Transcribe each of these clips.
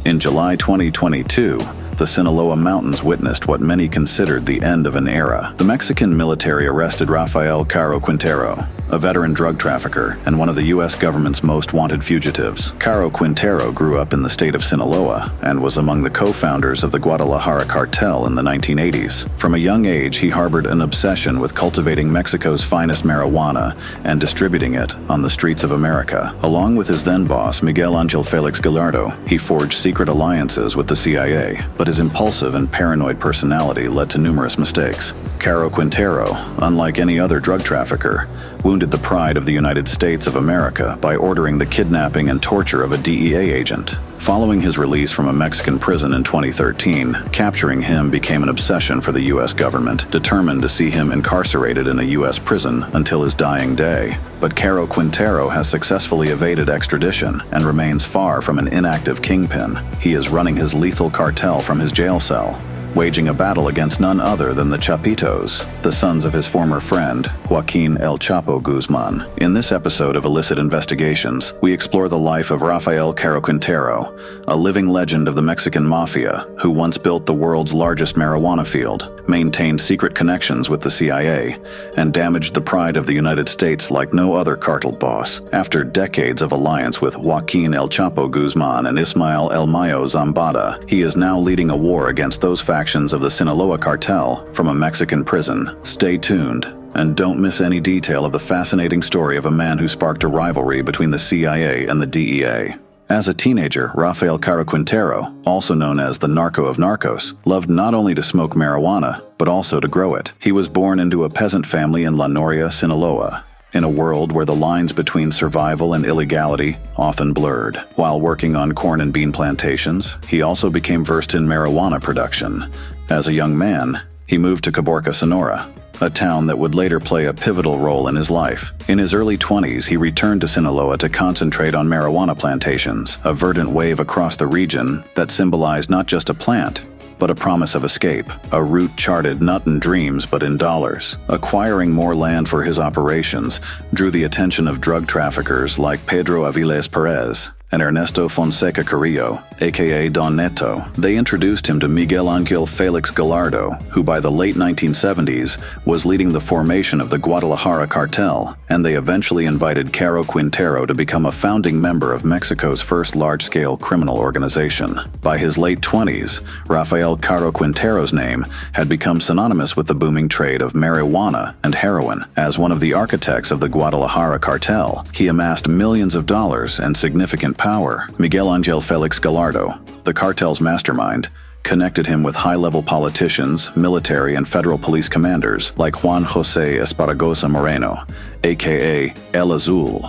In July 2022, the Sinaloa Mountains witnessed what many considered the end of an era. The Mexican military arrested Rafael Caro Quintero, a veteran drug trafficker and one of the U.S. government's most wanted fugitives. Caro Quintero grew up in the state of Sinaloa and was among the co-founders of the Guadalajara cartel in the 1980s. From a young age, he harbored an obsession with cultivating Mexico's finest marijuana and distributing it on the streets of America. Along with his then-boss, Miguel Ángel Félix Gallardo, he forged secret alliances with the CIA, but his impulsive and paranoid personality led to numerous mistakes. Caro Quintero, unlike any other drug trafficker, wounded the pride of the United States of America by ordering the kidnapping and torture of a DEA agent. Following his release from a Mexican prison in 2013, capturing him became an obsession for the U.S. government, determined to see him incarcerated in a U.S. prison until his dying day. But Caro Quintero has successfully evaded extradition and remains far from an inactive kingpin. He is running his lethal cartel from his jail cell, waging a battle against none other than the Chapitos, the sons of his former friend, Joaquín El Chapo Guzmán. In this episode of Illicit Investigations, we explore the life of Rafael Caro Quintero, a living legend of the Mexican mafia who once built the world's largest marijuana field, maintained secret connections with the CIA, and damaged the pride of the United States like no other cartel boss. After decades of alliance with Joaquín El Chapo Guzmán and Ismael El Mayo Zambada, he is now leading a war against those factions of the Sinaloa cartel from a Mexican prison. Stay tuned and don't miss any detail of the fascinating story of a man who sparked a rivalry between the CIA and the DEA. As a teenager, Rafael Caro Quintero, also known as the Narco of Narcos, loved not only to smoke marijuana, but also to grow it. He was born into a peasant family in La Noria, Sinaloa, in a world where the lines between survival and illegality often blurred. While working on corn and bean plantations, he also became versed in marijuana production. As a young man, he moved to Caborca, Sonora, a town that would later play a pivotal role in his life. In his early 20s, he returned to Sinaloa to concentrate on marijuana plantations, a verdant wave across the region that symbolized not just a plant, but a promise of escape, a route charted not in dreams but in dollars. Acquiring more land for his operations drew the attention of drug traffickers like Pedro Aviles Perez and Ernesto Fonseca Carrillo, aka Don Neto. They introduced him to Miguel Ángel Félix Gallardo, who by the late 1970s was leading the formation of the Guadalajara cartel, and they eventually invited Caro Quintero to become a founding member of Mexico's first large-scale criminal organization. By his late 20s, Rafael Caro Quintero's name had become synonymous with the booming trade of marijuana and heroin. As one of the architects of the Guadalajara cartel, he amassed millions of dollars and significant power. Miguel Ángel Félix Gallardo, the cartel's mastermind, connected him with high-level politicians, military, and federal police commanders like Juan José Esparragosa Moreno, aka El Azul,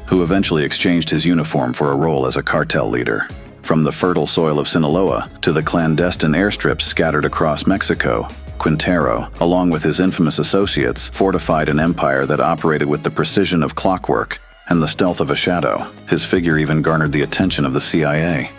who eventually exchanged his uniform for a role as a cartel leader. From the fertile soil of Sinaloa to the clandestine airstrips scattered across Mexico, Quintero, along with his infamous associates, fortified an empire that operated with the precision of clockwork and the stealth of a shadow. His figure even garnered the attention of the CIA.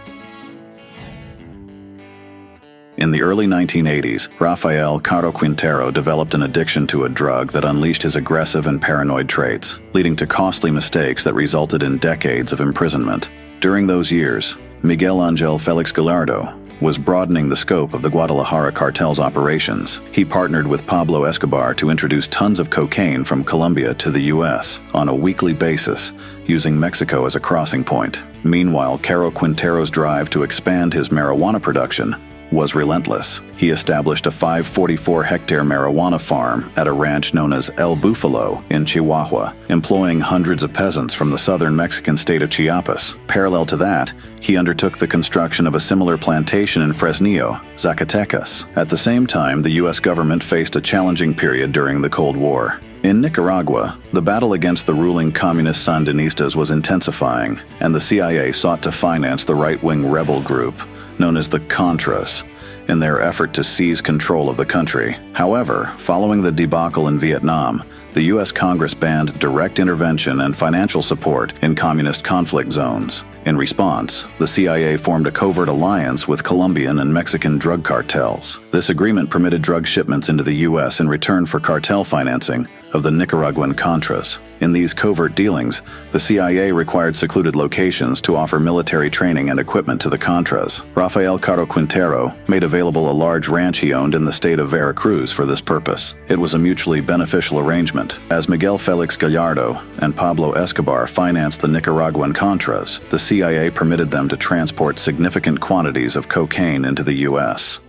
In the early 1980s, Rafael Caro Quintero developed an addiction to a drug that unleashed his aggressive and paranoid traits, leading to costly mistakes that resulted in decades of imprisonment. During those years, Miguel Ángel Félix Gallardo was broadening the scope of the Guadalajara cartel's operations. He partnered with Pablo Escobar to introduce tons of cocaine from Colombia to the U.S. on a weekly basis, using Mexico as a crossing point. Meanwhile, Caro Quintero's drive to expand his marijuana production was relentless. He established a 544-hectare marijuana farm at a ranch known as El Búfalo in Chihuahua, employing hundreds of peasants from the southern Mexican state of Chiapas. Parallel to that, he undertook the construction of a similar plantation in Fresnillo, Zacatecas. At the same time, the U.S. government faced a challenging period during the Cold War. In Nicaragua, the battle against the ruling communist Sandinistas was intensifying, and the CIA sought to finance the right-wing rebel group known as the Contras, in their effort to seize control of the country. However, following the debacle in Vietnam, The U.S. Congress banned direct intervention and financial support in communist conflict zones. In response, the CIA formed a covert alliance with Colombian and Mexican drug cartels. This agreement permitted drug shipments into the U.S. in return for cartel financing of the Nicaraguan Contras. In these covert dealings, the CIA required secluded locations to offer military training and equipment to the Contras. Rafael Caro Quintero made available a large ranch he owned in the state of Veracruz for this purpose. It was a mutually beneficial arrangement. As Miguel Félix Gallardo and Pablo Escobar financed the Nicaraguan Contras, the CIA permitted them to transport significant quantities of cocaine into the U.S.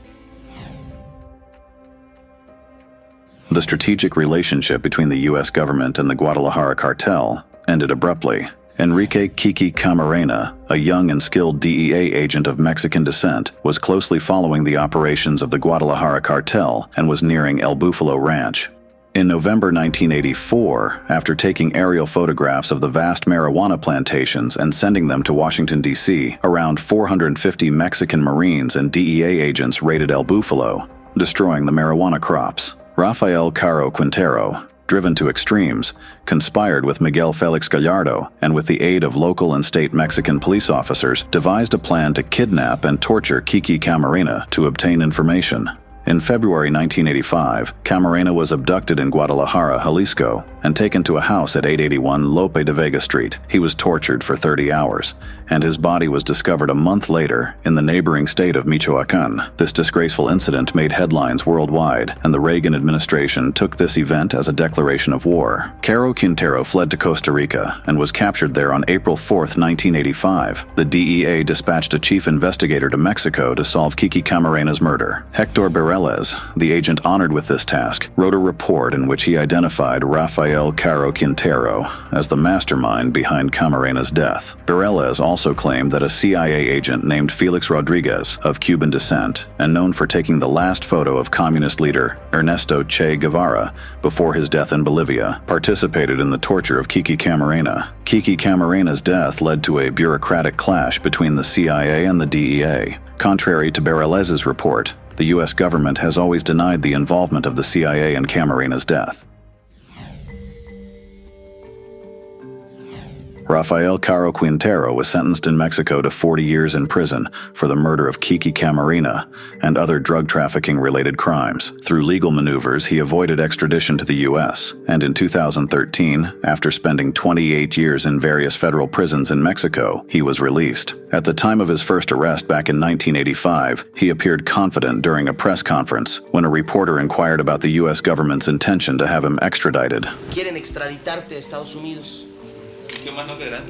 The strategic relationship between the U.S. government and the Guadalajara cartel ended abruptly. Enrique Kiki Camarena, a young and skilled DEA agent of Mexican descent, was closely following the operations of the Guadalajara cartel and was nearing El Búfalo Ranch. In November 1984, after taking aerial photographs of the vast marijuana plantations and sending them to Washington, D.C., around 450 Mexican Marines and DEA agents raided El Búfalo, destroying the marijuana crops. Rafael Caro Quintero, driven to extremes, conspired with Miguel Félix Gallardo and with the aid of local and state Mexican police officers, devised a plan to kidnap and torture Kiki Camarena to obtain information. In February 1985, Camarena was abducted in Guadalajara, Jalisco, and taken to a house at 881 Lope de Vega Street. He was tortured for 30 hours, and his body was discovered a month later in the neighboring state of Michoacán. This disgraceful incident made headlines worldwide, and the Reagan administration took this event as a declaration of war. Caro Quintero fled to Costa Rica and was captured there on April 4, 1985. The DEA dispatched a chief investigator to Mexico to solve Kiki Camarena's murder. Hector Barreles, the agent honored with this task, wrote a report in which he identified Rafael Caro Quintero as the mastermind behind Camarena's death. Barreles also claimed that a CIA agent named Felix Rodriguez, of Cuban descent, and known for taking the last photo of communist leader Ernesto Che Guevara before his death in Bolivia, participated in the torture of Kiki Camarena. Kiki Camarena's death led to a bureaucratic clash between the CIA and the DEA. Contrary to Barreles's report, the U.S. government has always denied the involvement of the CIA in Camarena's death. Rafael Caro Quintero was sentenced in Mexico to 40 years in prison for the murder of Kiki Camarena and other drug trafficking-related crimes. Through legal maneuvers, he avoided extradition to the U.S., and in 2013, after spending 28 years in various federal prisons in Mexico, he was released. At the time of his first arrest back in 1985, he appeared confident during a press conference when a reporter inquired about the U.S. government's intention to have him extradited. Quieren extraditarte a Estados Unidos. ¿Qué más no querrán?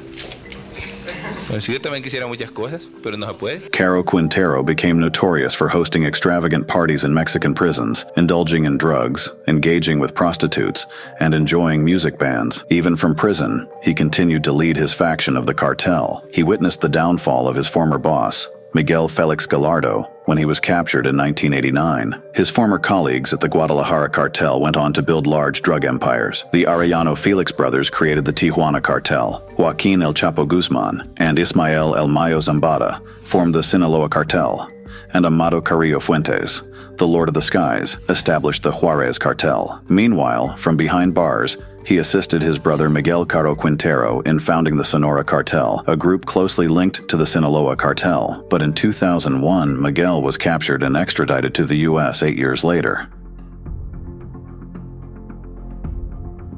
Bueno, sí, yo también quisiera muchas cosas, pero no se puede. Caro Quintero became notorious for hosting extravagant parties in Mexican prisons, indulging in drugs, engaging with prostitutes, and enjoying music bands. Even from prison, he continued to lead his faction of the cartel. He witnessed the downfall of his former boss, Miguel Félix Gallardo, when he was captured in 1989. His former colleagues at the Guadalajara cartel went on to build large drug empires. The Arellano Felix brothers created the Tijuana cartel. Joaquín El Chapo Guzmán and Ismael El Mayo Zambada formed the Sinaloa cartel. And Amado Carrillo Fuentes, the Lord of the Skies, established the Juarez cartel. Meanwhile, from behind bars, he assisted his brother Miguel Caro Quintero in founding the Sonora Cartel, a group closely linked to the Sinaloa cartel. But in 2001, Miguel was captured and extradited to the U.S. 8 years later.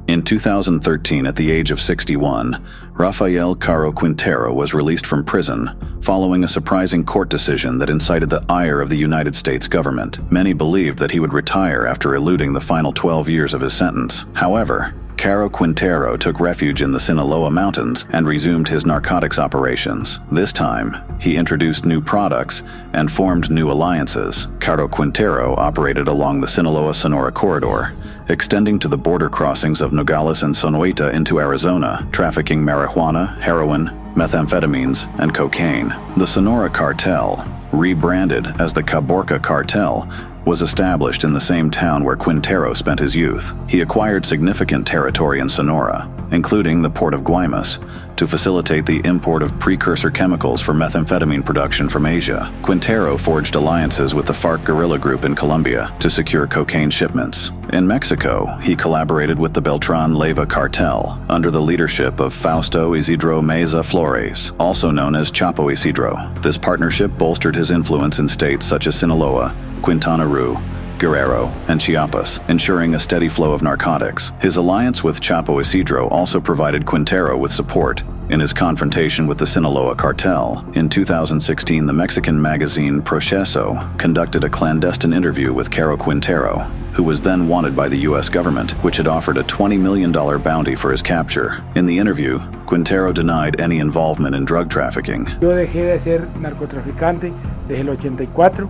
In 2013, at the age of 61, Rafael Caro Quintero was released from prison following a surprising court decision that incited the ire of the United States government. Many believed that he would retire after eluding the final 12 years of his sentence. However, Caro Quintero took refuge in the Sinaloa Mountains and resumed his narcotics operations. This time, he introduced new products and formed new alliances. Caro Quintero operated along the Sinaloa-Sonora corridor, extending to the border crossings of Nogales and Sonoita into Arizona, trafficking marijuana, heroin, methamphetamines, and cocaine. The Sonora Cartel, rebranded as the Caborca Cartel, was established in the same town where Quintero spent his youth. He acquired significant territory in Sonora, including the port of Guaymas, to facilitate the import of precursor chemicals for methamphetamine production from Asia. Quintero forged alliances with the FARC guerrilla group in Colombia to secure cocaine shipments. In Mexico, he collaborated with the Beltran Leyva cartel under the leadership of Fausto Isidro Meza Flores, also known as Chapo Isidro. This partnership bolstered his influence in states such as Sinaloa, Quintana Roo, Guerrero, and Chiapas, ensuring a steady flow of narcotics. His alliance with Chapo Isidro also provided Quintero with support in his confrontation with the Sinaloa cartel. In 2016, the Mexican magazine Proceso conducted a clandestine interview with Caro Quintero, who was then wanted by the U.S. government, which had offered a $20 million bounty for his capture. In the interview, Quintero denied any involvement in drug trafficking. Yo dejé de ser narcotraficante desde el 84.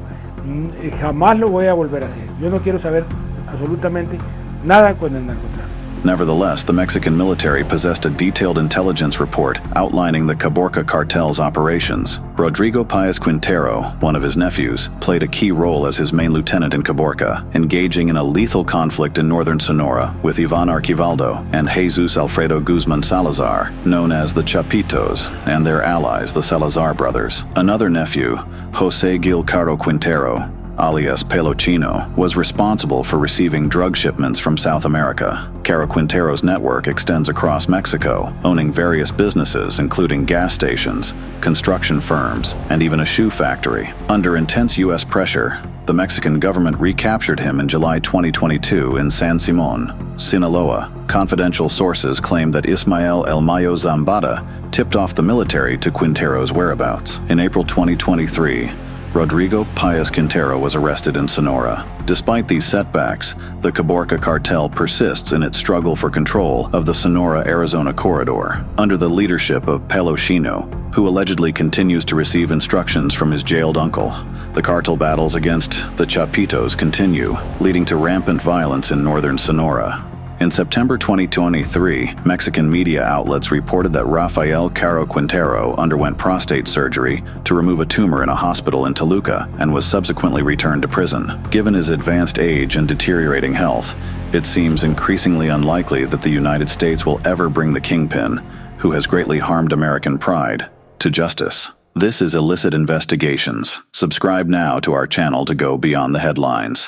Jamás lo voy a volver a hacer. Yo no quiero saber absolutamente nada con el narcotráfico. Nevertheless, the Mexican military possessed a detailed intelligence report outlining the Caborca cartel's operations. Rodrigo Páez Quintero, one of his nephews, played a key role as his main lieutenant in Caborca, engaging in a lethal conflict in northern Sonora with Ivan Arquivaldo and Jesus Alfredo Guzmán Salazar, known as the Chapitos, and their allies, the Salazar brothers. Another nephew, José Gil Caro Quintero, alias Pelo Chino, was responsible for receiving drug shipments from South America. Caro Quintero's network extends across Mexico, owning various businesses including gas stations, construction firms, and even a shoe factory. Under intense U.S. pressure, the Mexican government recaptured him in July 2022 in San Simón, Sinaloa. Confidential sources claim that Ismael El Mayo Zambada tipped off the military to Quintero's whereabouts. In April 2023, Rodrigo Páez Quintero was arrested in Sonora. Despite these setbacks, the Caborca cartel persists in its struggle for control of the Sonora-Arizona corridor. Under the leadership of Pelo Chino, who allegedly continues to receive instructions from his jailed uncle, the cartel battles against the Chapitos continue, leading to rampant violence in northern Sonora. In September 2023, Mexican media outlets reported that Rafael Caro Quintero underwent prostate surgery to remove a tumor in a hospital in Toluca and was subsequently returned to prison. Given his advanced age and deteriorating health, it seems increasingly unlikely that the United States will ever bring the kingpin, who has greatly harmed American pride, to justice. This is Illicit Investigations. Subscribe now to our channel to go beyond the headlines.